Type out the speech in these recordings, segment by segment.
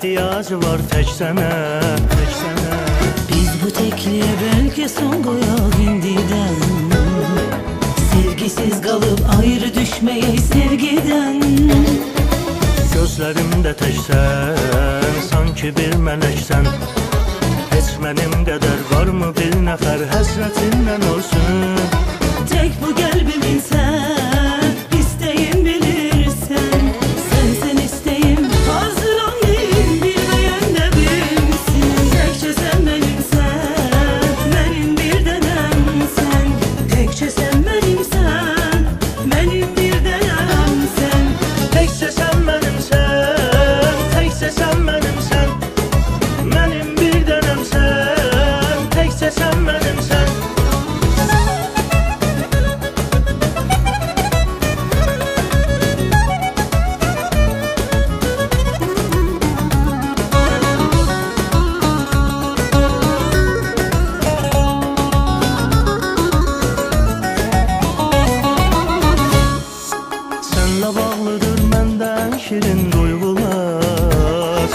ehtiyacı var tek sənə, tek sənə. Biz bu tekliğe belki son koyak indiden. Sevgisiz kalıp ayrı düşmeye sevgiden. Gözlərimdə təksən, sanki bir mələksən. Heç mənim qədər varmı bir nəfər həsrətindən olsun? Tek bu kalbimin sen, isteğin bilirsen. Sen isteğim, hazır olayım, bilmeyen de bilsin. Tekçe sen benimsen, benim bir denem sen. Tekçe sen benimsen, benim bir denem sen. Təkcə sən mənimsən, təkcə sən mənimsən. Mənim bir dənəmsən, təkcə sən mənimsən. Sənlə bağlıdır məndən şirin duyğular.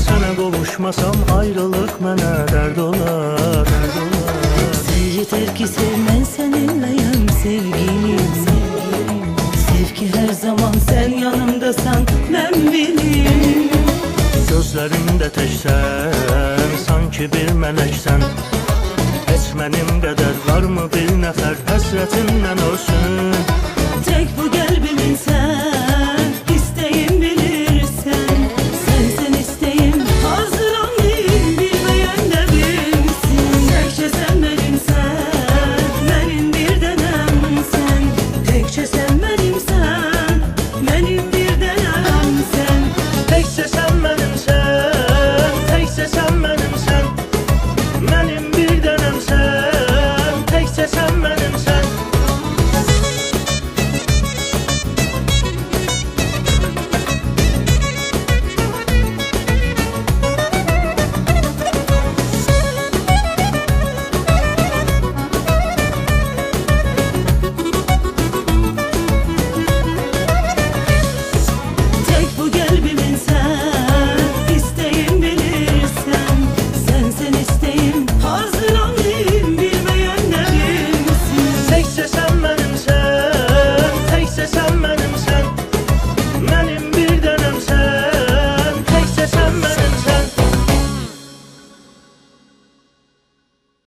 Sənə qovuşmasam ayrılıq mənə dərd olar, dərd olar. Sen yeter ki sevmen seninleyim sevgilim. Sev ki her zaman sen yanımdasan ben bileyim. Gözlərimdə təksən, sanki bir mələksən. Heç mənim qədər varmı bir nəfər həsrətindən olsun? Tek bu kalbimin sen,